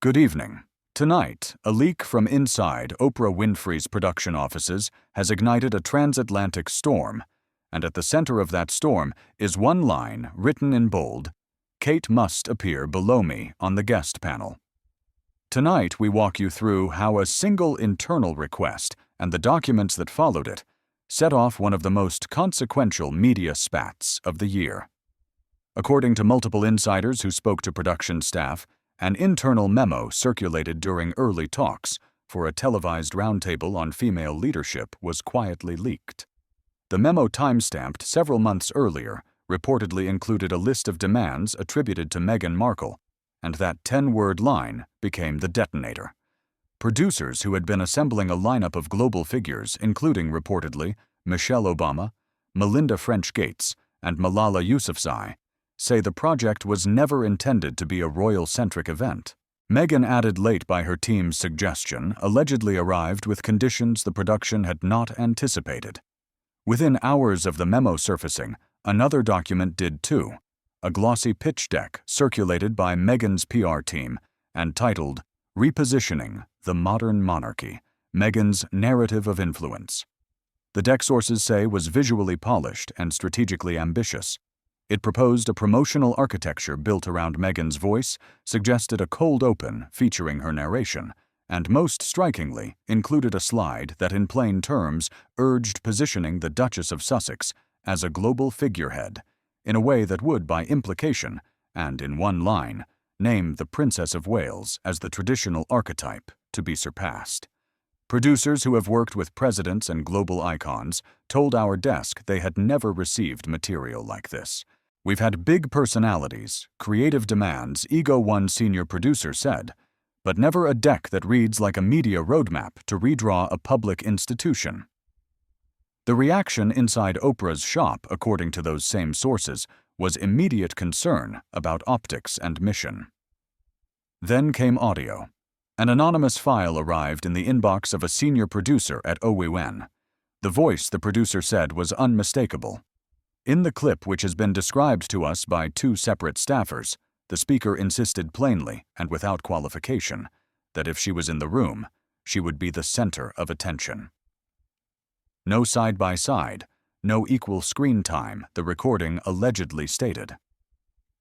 Good evening. Tonight, a leak from inside Oprah Winfrey's production offices has ignited a transatlantic storm, and at the center of that storm is one line written in bold: "Kate must appear below me on the guest panel." Tonight, we walk you through how a single internal request and the documents that followed it set off one of the most consequential media spats of the year. According to multiple insiders who spoke to production staff, an internal memo circulated during early talks for a televised roundtable on female leadership was quietly leaked. The memo, timestamped several months earlier, reportedly included a list of demands attributed to Meghan Markle, and that 10-word line became the detonator. Producers who had been assembling a lineup of global figures, including, reportedly, Michelle Obama, Melinda French Gates, and Malala Yousafzai, say the project was never intended to be a royal-centric event. Meghan, added late by her team's suggestion, allegedly arrived with conditions the production had not anticipated. Within hours of the memo surfacing, another document did too, a glossy pitch deck circulated by Meghan's PR team and titled "Repositioning the Modern Monarchy, Meghan's Narrative of Influence." The deck, sources say, was visually polished and strategically ambitious. It proposed a promotional architecture built around Meghan's voice, suggested a cold open featuring her narration, and most strikingly included a slide that in plain terms urged positioning the Duchess of Sussex as a global figurehead, in a way that would, by implication, and in one line, name the Princess of Wales as the traditional archetype to be surpassed. Producers who have worked with presidents and global icons told our desk they had never received material like this. "We've had big personalities, creative demands," Ego1 senior producer said, "but never a deck that reads like a media roadmap to redraw a public institution." The reaction inside Oprah's shop, according to those same sources, was immediate concern about optics and mission. Then came audio. An anonymous file arrived in the inbox of a senior producer at OWN. The voice, the producer said, was unmistakable. In the clip, which has been described to us by two separate staffers, the speaker insisted plainly and without qualification that if she was in the room, she would be the center of attention. No side-by-side, no equal screen time, the recording allegedly stated.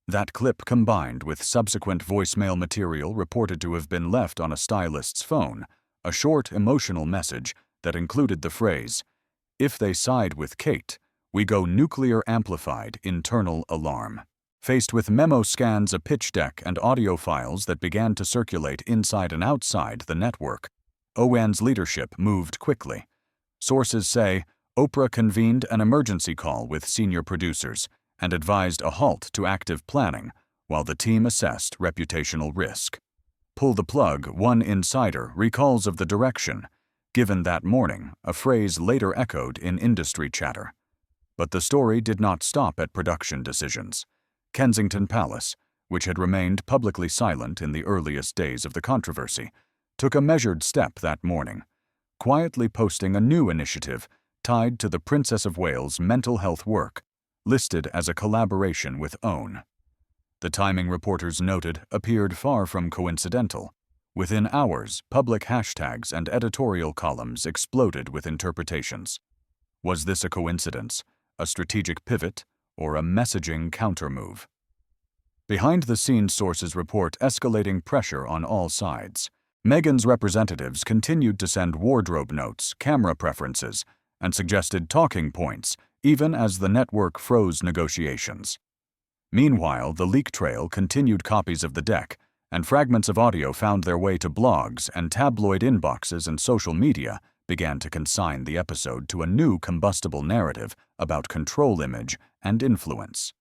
That clip, combined with subsequent voicemail material reported to have been left on a stylist's phone, a short, emotional message that included the phrase, "If they side with Kate, we go nuclear amplified internal alarm." Faced with memo scans, a pitch deck, and audio files that began to circulate inside and outside the network, OWN's leadership moved quickly. Sources say Oprah convened an emergency call with senior producers and advised a halt to active planning while the team assessed reputational risk. "Pull the plug," one insider recalls of the direction, given that morning, a phrase later echoed in industry chatter. But the story did not stop at production decisions. Kensington Palace, which had remained publicly silent in the earliest days of the controversy, took a measured step that morning, quietly posting a new initiative tied to the Princess of Wales' mental health work, listed as a collaboration with OWN. The timing, reporters noted, appeared far from coincidental. Within hours, public hashtags and editorial columns exploded with interpretations. Was this a coincidence, a strategic pivot, or a messaging countermove? Behind-the-scenes, sources report escalating pressure on all sides. Meghan's representatives continued to send wardrobe notes, camera preferences, and suggested talking points, even as the network froze negotiations. Meanwhile, the leak trail continued. Copies of the deck and fragments of audio found their way to blogs, and tabloid inboxes and social media began to consign the episode to a new combustible narrative about control, image, and influence.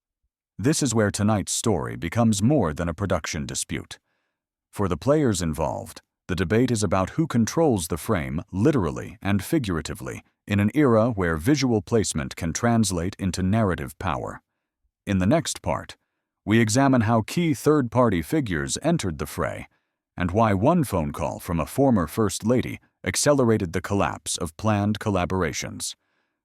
This is where tonight's story becomes more than a production dispute. For the players involved, the debate is about who controls the frame, literally and figuratively, in an era where visual placement can translate into narrative power. In the next part, we examine how key third-party figures entered the fray, and why one phone call from a former First Lady accelerated the collapse of planned collaborations.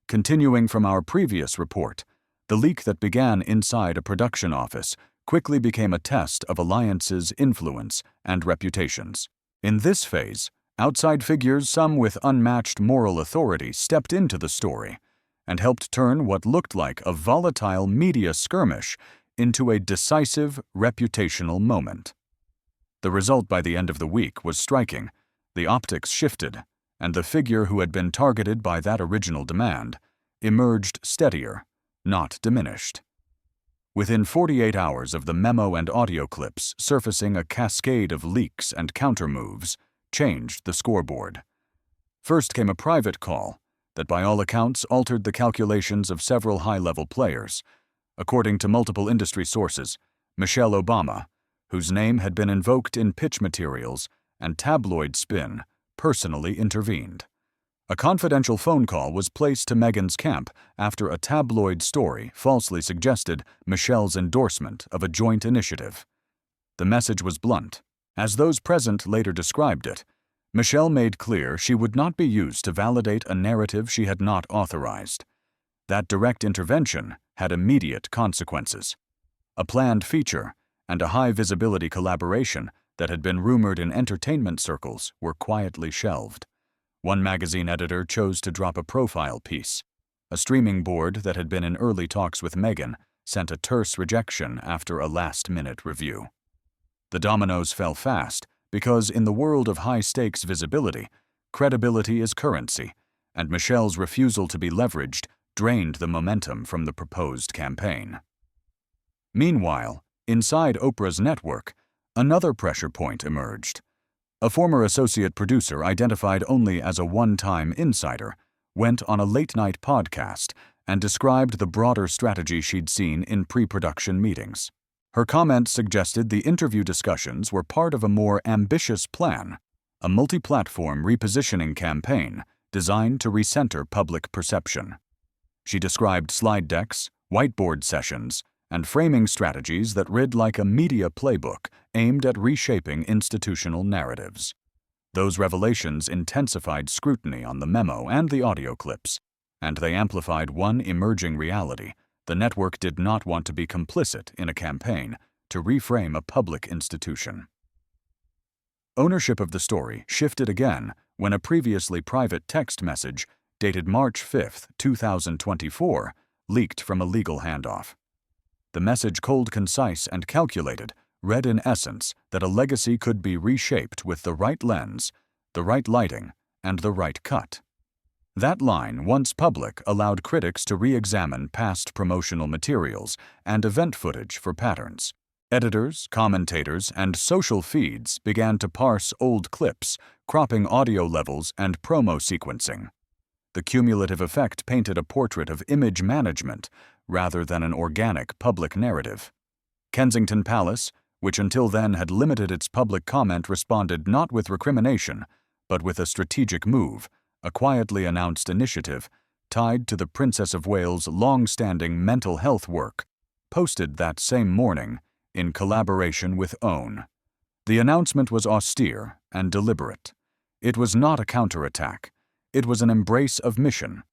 Continuing from our previous report, the leak that began inside a production office quickly became a test of alliances' influence and reputations. In this phase, outside figures, some with unmatched moral authority, stepped into the story and helped turn what looked like a volatile media skirmish into a decisive reputational moment. The result by the end of the week was striking. The optics shifted, and the figure who had been targeted by that original demand emerged steadier, not diminished. Within 48 hours of the memo and audio clips surfacing, a cascade of leaks and countermoves changed the scoreboard. First came a private call that by all accounts altered the calculations of several high-level players. According to multiple industry sources, Michelle Obama, whose name had been invoked in pitch materials and tabloid spin, personally intervened. A confidential phone call was placed to Meghan's camp after a tabloid story falsely suggested Michelle's endorsement of a joint initiative. The message was blunt. As those present later described it, Michelle made clear she would not be used to validate a narrative she had not authorized. That direct intervention had immediate consequences. A planned feature and a high-visibility collaboration that had been rumored in entertainment circles were quietly shelved. One magazine editor chose to drop a profile piece. A streaming board that had been in early talks with Meghan sent a terse rejection after a last-minute review. The dominoes fell fast because in the world of high-stakes visibility, credibility is currency, and Michelle's refusal to be leveraged drained the momentum from the proposed campaign. Meanwhile, inside Oprah's network, another pressure point emerged. A former associate producer, identified only as a one-time insider, went on a late-night podcast and described the broader strategy she'd seen in pre-production meetings. Her comments suggested the interview discussions were part of a more ambitious plan, a multi-platform repositioning campaign designed to recenter public perception. She described slide decks, whiteboard sessions, and framing strategies that read like a media playbook aimed at reshaping institutional narratives. Those revelations intensified scrutiny on the memo and the audio clips, and they amplified one emerging reality: the network did not want to be complicit in a campaign to reframe a public institution. Ownership of the story shifted again when a previously private text message dated March 5, 2024, leaked from a legal handoff. The message, cold, concise, and calculated, read in essence that a legacy could be reshaped with the right lens, the right lighting, and the right cut. That line, once public, allowed critics to re-examine past promotional materials and event footage for patterns. Editors, commentators, and social feeds began to parse old clips, cropping audio levels and promo sequencing. The cumulative effect painted a portrait of image management rather than an organic public narrative. Kensington Palace, which until then had limited its public comment, responded not with recrimination, but with a strategic move, a quietly announced initiative tied to the Princess of Wales' long-standing mental health work, posted that same morning in collaboration with OWN. The announcement was austere and deliberate. It was not a counterattack. It was an embrace of mission.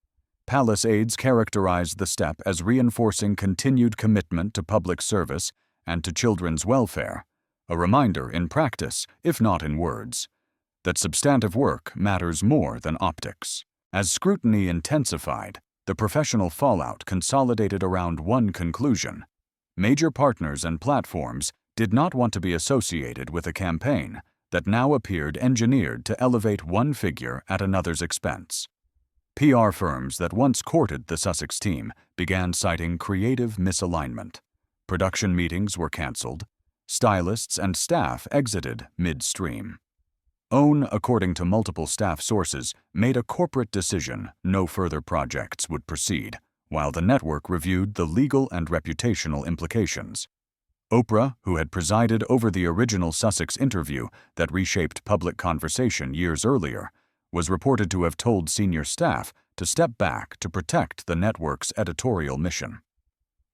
Palace aides characterized the step as reinforcing continued commitment to public service and to children's welfare, a reminder in practice, if not in words, that substantive work matters more than optics. As scrutiny intensified, the professional fallout consolidated around one conclusion: major partners and platforms did not want to be associated with a campaign that now appeared engineered to elevate one figure at another's expense. PR firms that once courted the Sussex team began citing creative misalignment. Production meetings were cancelled. Stylists and staff exited midstream. OWN, according to multiple staff sources, made a corporate decision no further projects would proceed, while the network reviewed the legal and reputational implications. Oprah, who had presided over the original Sussex interview that reshaped public conversation years earlier, was reported to have told senior staff to step back to protect the network's editorial mission.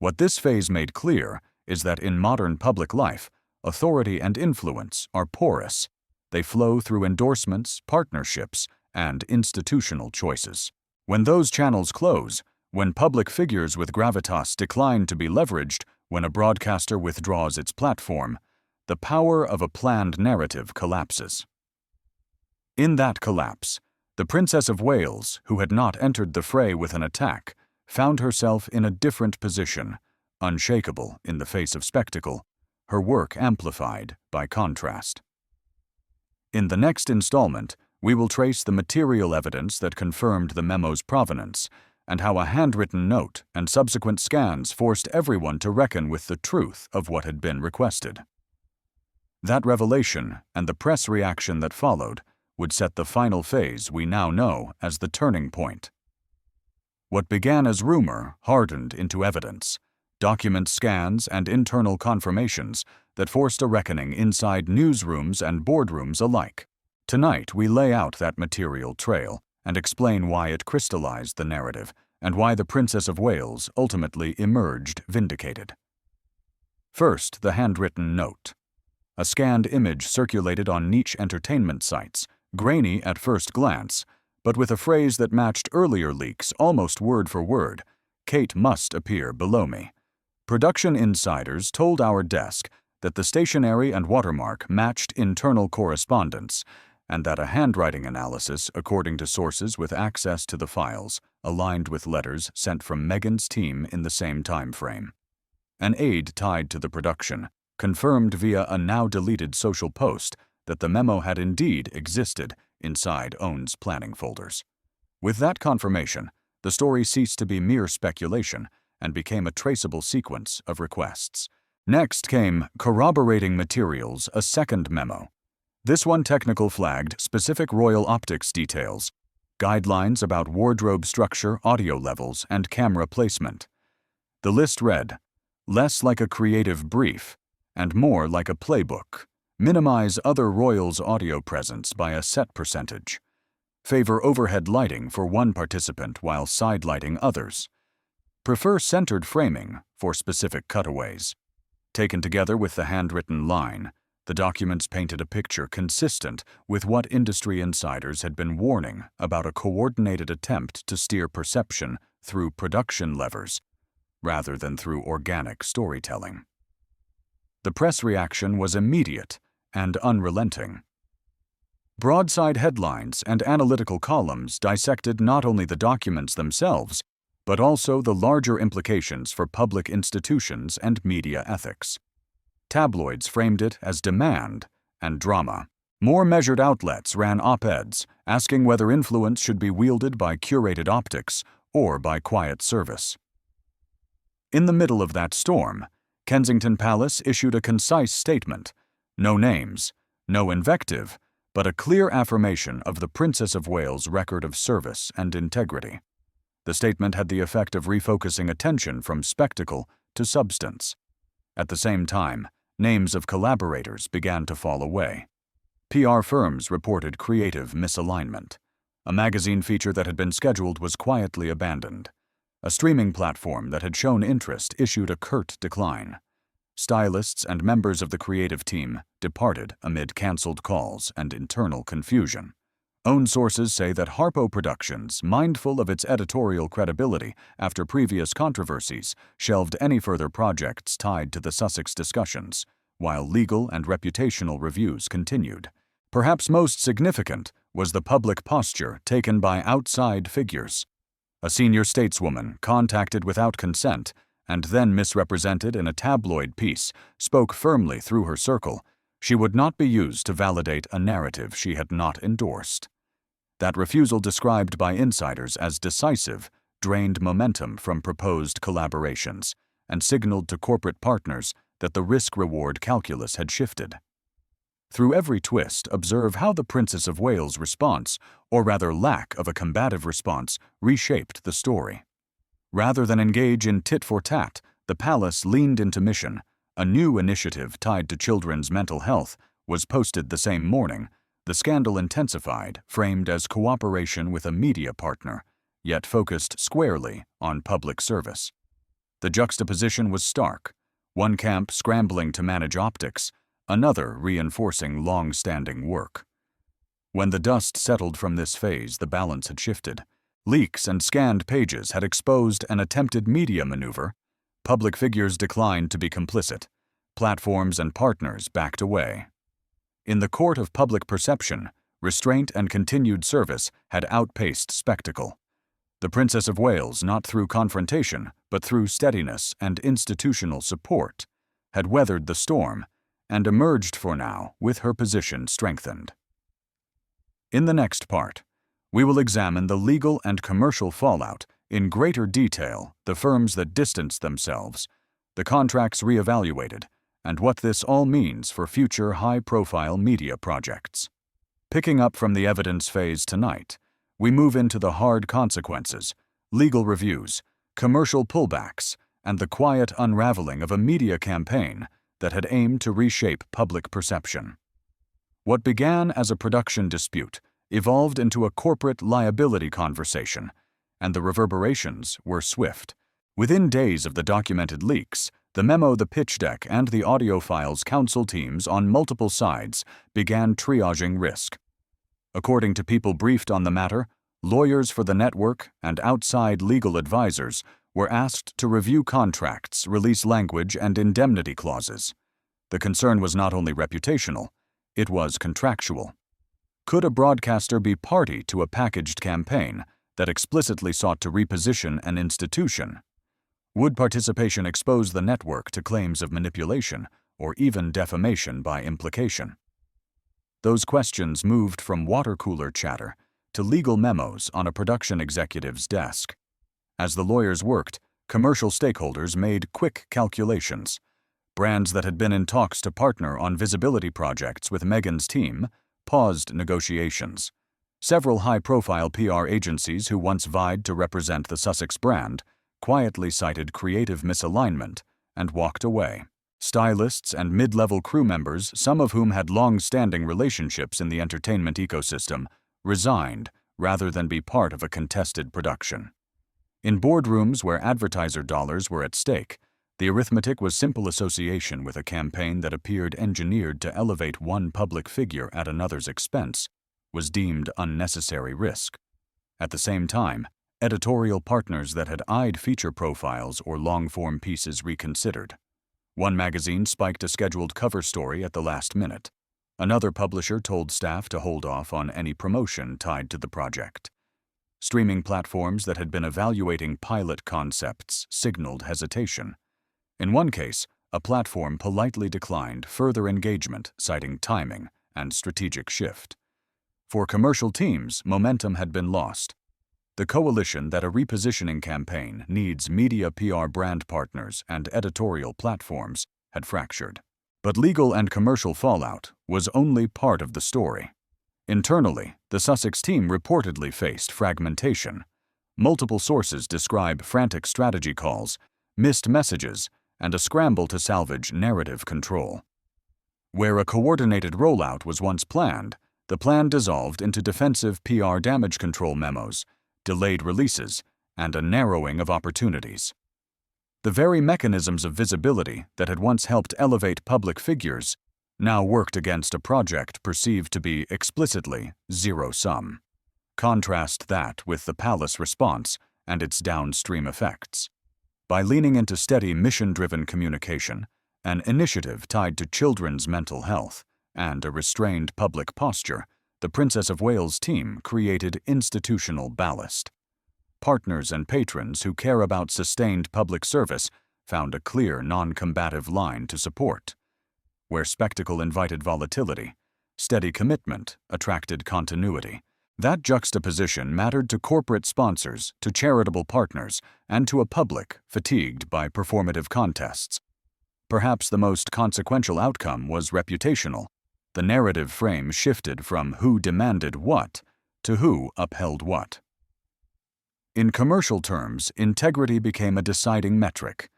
What this phase made clear is that in modern public life, authority and influence are porous. They flow through endorsements, partnerships, and institutional choices. When those channels close, when public figures with gravitas decline to be leveraged, When a broadcaster withdraws its platform, the power of a planned narrative collapses. In that collapse, the Princess of Wales, who had not entered the fray with an attack, found herself in a different position, unshakable in the face of spectacle, her work amplified by contrast. In the next installment, we will trace the material evidence that confirmed the memo's provenance, and how a handwritten note and subsequent scans forced everyone to reckon with the truth of what had been requested. That revelation, and the press reaction that followed, would set the final phase we now know as the turning point. What began as rumor hardened into evidence, document scans and internal confirmations that forced a reckoning inside newsrooms and boardrooms alike. Tonight, we lay out that material trail and explain why it crystallized the narrative and why the Princess of Wales ultimately emerged vindicated. First, the handwritten note. A scanned image circulated on niche entertainment sites, grainy at first glance, but with a phrase that matched earlier leaks almost word for word: "Kate must appear below me." Production insiders told our desk that the stationery and watermark matched internal correspondence, and that a handwriting analysis, according to sources with access to the files, aligned with letters sent from Meghan's team in the same time frame. An aide tied to the production confirmed via a now-deleted social post that the memo had indeed existed inside OWN's planning folders. With that confirmation, the story ceased to be mere speculation and became a traceable sequence of requests. Next came corroborating materials, a second memo. This one technical flagged specific royal optics details, guidelines about wardrobe structure, audio levels, and camera placement. The list read, "Less like a creative brief, and more like a playbook. Minimize other royals' audio presence by a set percentage. Favor overhead lighting for one participant while sidelighting others. Prefer centered framing for specific cutaways." Taken together with the handwritten line, the documents painted a picture consistent with what industry insiders had been warning about: a coordinated attempt to steer perception through production levers, rather than through organic storytelling. The press reaction was immediate and unrelenting. Broadside headlines and analytical columns dissected not only the documents themselves, but also the larger implications for public institutions and media ethics. Tabloids framed it as demand and drama. More measured outlets ran op-eds asking whether influence should be wielded by curated optics or by quiet service. In the middle of that storm, Kensington Palace issued a concise statement: no names, no invective, but a clear affirmation of the Princess of Wales' record of service and integrity. The statement had the effect of refocusing attention from spectacle to substance. At the same time, names of collaborators began to fall away. PR firms reported creative misalignment. A magazine feature that had been scheduled was quietly abandoned. A streaming platform that had shown interest issued a curt decline. Stylists and members of the creative team departed amid cancelled calls and internal confusion. OWN sources say that Harpo Productions, mindful of its editorial credibility after previous controversies, shelved any further projects tied to the Sussex discussions, while legal and reputational reviews continued. Perhaps most significant was the public posture taken by outside figures. A senior stateswoman, contacted without consent and then misrepresented in a tabloid piece, spoke firmly through her circle. She would not be used to validate a narrative she had not endorsed. That refusal, described by insiders as decisive, drained momentum from proposed collaborations and signaled to corporate partners that the risk-reward calculus had shifted. Through every twist, observe how the Princess of Wales' response, or rather lack of a combative response, reshaped the story. Rather than engage in tit-for-tat, the palace leaned into mission. A new initiative tied to children's mental health was posted the same morning. The scandal intensified, framed as cooperation with a media partner, yet focused squarely on public service. The juxtaposition was stark, one camp scrambling to manage optics, another reinforcing long-standing work. When the dust settled from this phase, the balance had shifted. Leaks and scanned pages had exposed an attempted media maneuver, Public figures declined to be complicit. Platforms and partners backed away. In the court of public perception, restraint and continued service had outpaced spectacle. The Princess of Wales, not through confrontation, but through steadiness and institutional support, had weathered the storm and emerged for now with her position strengthened. In the next part, we will examine the legal and commercial fallout in greater detail, the firms that distanced themselves, the contracts reevaluated, and what this all means for future high-profile media projects. Picking up from the evidence phase tonight, we move into the hard consequences, legal reviews, commercial pullbacks, and the quiet unraveling of a media campaign that had aimed to reshape public perception. What began as a production dispute evolved into a corporate liability conversation, and the reverberations were swift. Within days of the documented leaks, the memo, the pitch deck, and the audio files counsel teams on multiple sides began triaging risk. According to people briefed on the matter, lawyers for the network and outside legal advisors were asked to review contracts, release language, and indemnity clauses. The concern was not only reputational, it was contractual. Could a broadcaster be party to a packaged campaign that explicitly sought to reposition an institution? Would participation expose the network to claims of manipulation or even defamation by implication? Those questions moved from water cooler chatter to legal memos on a production executive's desk. As the lawyers worked, commercial stakeholders made quick calculations. Brands that had been in talks to partner on visibility projects with Meghan's team paused negotiations. Several high-profile PR agencies who once vied to represent the Sussex brand quietly cited creative misalignment and walked away. Stylists and mid-level crew members, some of whom had long-standing relationships in the entertainment ecosystem, resigned rather than be part of a contested production. In boardrooms where advertiser dollars were at stake, the arithmetic was simple association with a campaign that appeared engineered to elevate one public figure at another's expense was deemed unnecessary risk. At the same time, editorial partners that had eyed feature profiles or long-form pieces reconsidered. One magazine spiked a scheduled cover story at the last minute. Another publisher told staff to hold off on any promotion tied to the project. Streaming platforms that had been evaluating pilot concepts signaled hesitation. In one case, a platform politely declined further engagement, citing timing and strategic shift. For commercial teams, momentum had been lost. The coalition that a repositioning campaign needs media PR brand partners and editorial platforms had fractured. But legal and commercial fallout was only part of the story. Internally, the Sussex team reportedly faced fragmentation. Multiple sources describe frantic strategy calls, missed messages, and a scramble to salvage narrative control. Where a coordinated rollout was once planned, the plan dissolved into defensive PR damage control memos, delayed releases, and a narrowing of opportunities. The very mechanisms of visibility that had once helped elevate public figures now worked against a project perceived to be explicitly zero-sum. Contrast that with the palace response and its downstream effects. By leaning into steady mission-driven communication, an initiative tied to children's mental health, and a restrained public posture, the Princess of Wales team created institutional ballast. Partners and patrons who care about sustained public service found a clear non-combative line to support. Where spectacle invited volatility, steady commitment attracted continuity. That juxtaposition mattered to corporate sponsors, to charitable partners, and to a public fatigued by performative contests. Perhaps the most consequential outcome was reputational. The narrative frame shifted from who demanded what to who upheld what. In commercial terms, integrity became a deciding metric.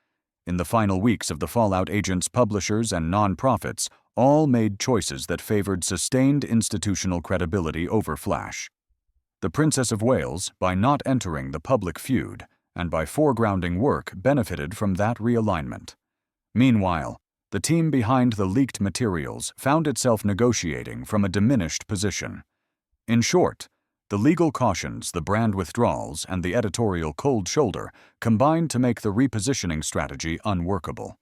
In the final weeks of the fallout, agents, publishers, and non-profits all made choices that favored sustained institutional credibility over flash. The Princess of Wales, by not entering the public feud and by foregrounding work, benefited from that realignment. Meanwhile, the team behind the leaked materials found itself negotiating from a diminished position. In short, The legal cautions, the brand withdrawals, and the editorial cold shoulder combined to make the repositioning strategy unworkable.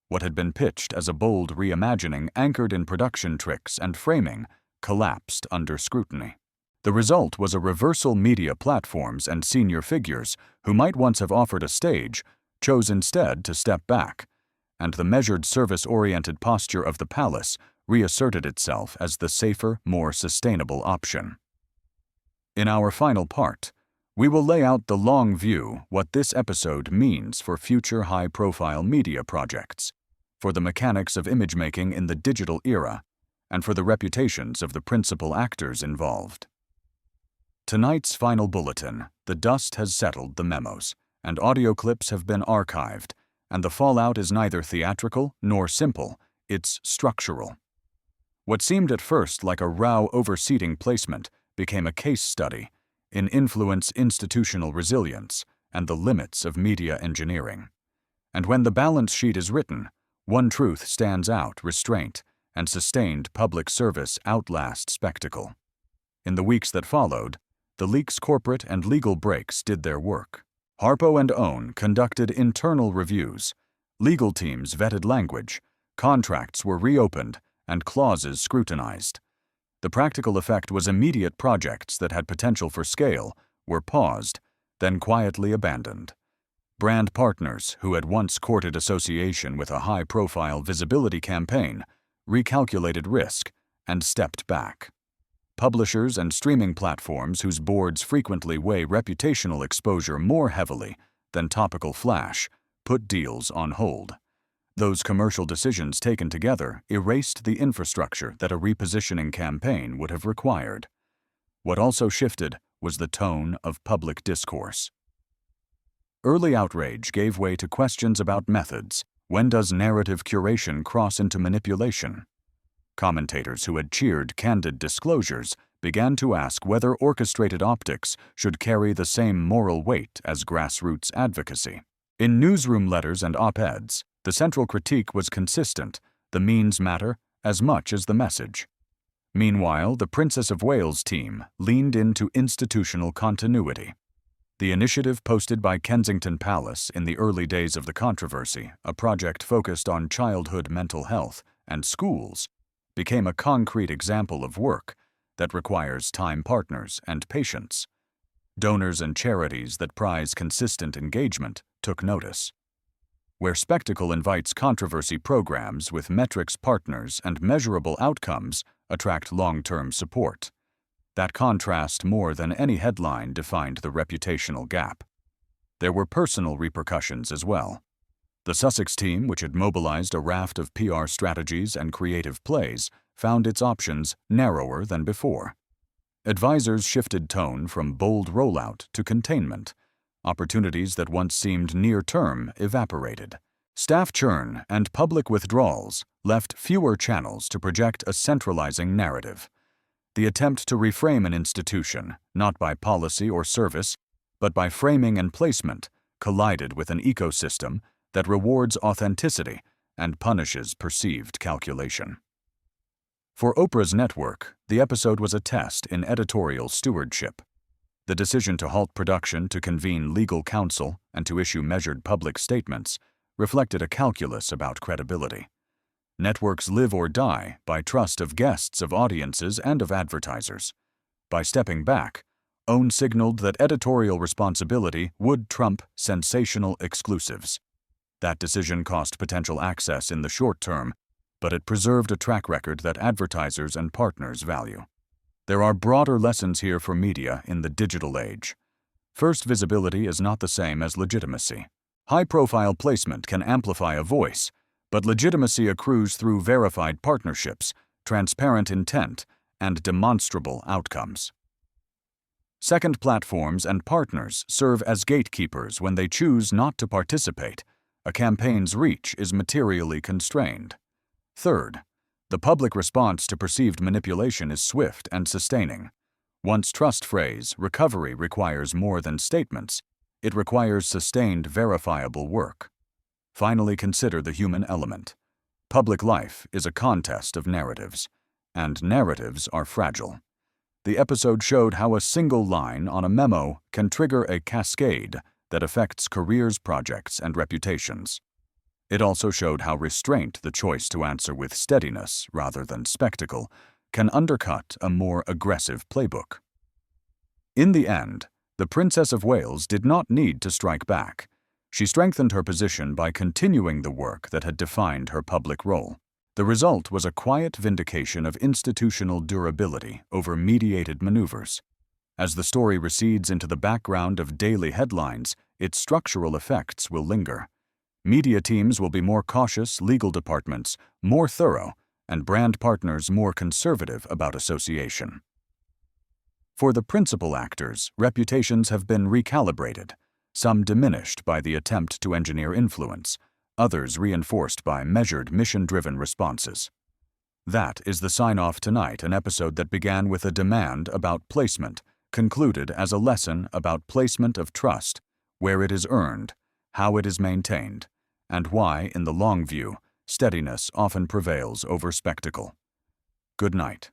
What had been pitched as a bold reimagining anchored in production tricks and framing collapsed under scrutiny. The result was a reversal. Media platforms and senior figures who might once have offered a stage chose instead to step back, and the measured service-oriented posture of the palace reasserted itself as the safer, more sustainable option. In our final part, we will lay out the long view, what this episode means for future high-profile media projects, for the mechanics of image-making in the digital era, and for the reputations of the principal actors involved. Tonight's final bulletin: the dust has settled the memos, and audio clips have been archived, and the fallout is neither theatrical nor simple, it's structural. What seemed at first like a row over seating placement became a case study in influence, institutional resilience, and the limits of media engineering. And when the balance sheet is written, one truth stands out: restraint and sustained public service outlast spectacle. In the weeks that followed, the leak's corporate and legal breaks did their work. Harpo and Own conducted internal reviews, legal teams vetted language, contracts were reopened, and clauses scrutinized. The practical effect was immediate. Projects that had potential for scale were paused, then quietly abandoned. Brand partners who had once courted association with a high-profile visibility campaign recalculated risk and stepped back. Publishers and streaming platforms whose boards frequently weigh reputational exposure more heavily than topical flash put deals on hold. Those commercial decisions taken together erased the infrastructure that a repositioning campaign would have required. What also shifted was the tone of public discourse. Early outrage gave way to questions about methods. When does narrative curation cross into manipulation? Commentators who had cheered candid disclosures began to ask whether orchestrated optics should carry the same moral weight as grassroots advocacy. In newsroom letters and op-eds, the central critique was consistent: the means matter as much as the message. Meanwhile, the Princess of Wales team leaned into institutional continuity. The initiative posted by Kensington Palace in the early days of the controversy, a project focused on childhood mental health and schools, became a concrete example of work that requires time, partners, and patience. Donors and charities that prize consistent engagement took notice. Where spectacle invites controversy, programs with metrics, partners, and measurable outcomes attract long-term support. That contrast, more than any headline, defined the reputational gap. There were personal repercussions as well. The Sussex team, which had mobilized a raft of PR strategies and creative plays, found its options narrower than before. Advisors shifted tone from bold rollout to containment. Opportunities that once seemed near-term evaporated. Staff churn and public withdrawals left fewer channels to project a centralizing narrative. The attempt to reframe an institution, not by policy or service, but by framing and placement, collided with an ecosystem that rewards authenticity and punishes perceived calculation. For Oprah's network, the episode was a test in editorial stewardship. The decision to halt production, to convene legal counsel, and to issue measured public statements reflected a calculus about credibility. Networks live or die by trust of guests, of audiences, and of advertisers. By stepping back, Own signaled that editorial responsibility would trump sensational exclusives. That decision cost potential access in the short term, but it preserved a track record that advertisers and partners value. There are broader lessons here for media in the digital age. First, visibility is not the same as legitimacy. High-profile placement can amplify a voice, but legitimacy accrues through verified partnerships, transparent intent, and demonstrable outcomes. Second, platforms and partners serve as gatekeepers. When they choose not to participate, a campaign's reach is materially constrained. Third, the public response to perceived manipulation is swift and sustaining. Once trust phrase, recovery requires more than statements. It requires sustained, verifiable work. Finally, consider the human element. Public life is a contest of narratives, and narratives are fragile. The episode showed how a single line on a memo can trigger a cascade that affects careers, projects, and reputations. It also showed how restraint, the choice to answer with steadiness rather than spectacle, can undercut a more aggressive playbook. In the end, the Princess of Wales did not need to strike back. She strengthened her position by continuing the work that had defined her public role. The result was a quiet vindication of institutional durability over mediated maneuvers. As the story recedes into the background of daily headlines, its structural effects will linger. Media teams will be more cautious, legal departments more thorough, and brand partners more conservative about association. For the principal actors, reputations have been recalibrated, some diminished by the attempt to engineer influence, others reinforced by measured, mission-driven responses. That is the sign-off tonight, an episode that began with a demand about placement, concluded as a lesson about placement of trust, where it is earned, how it is maintained, and why, in the long view, steadiness often prevails over spectacle. Good night.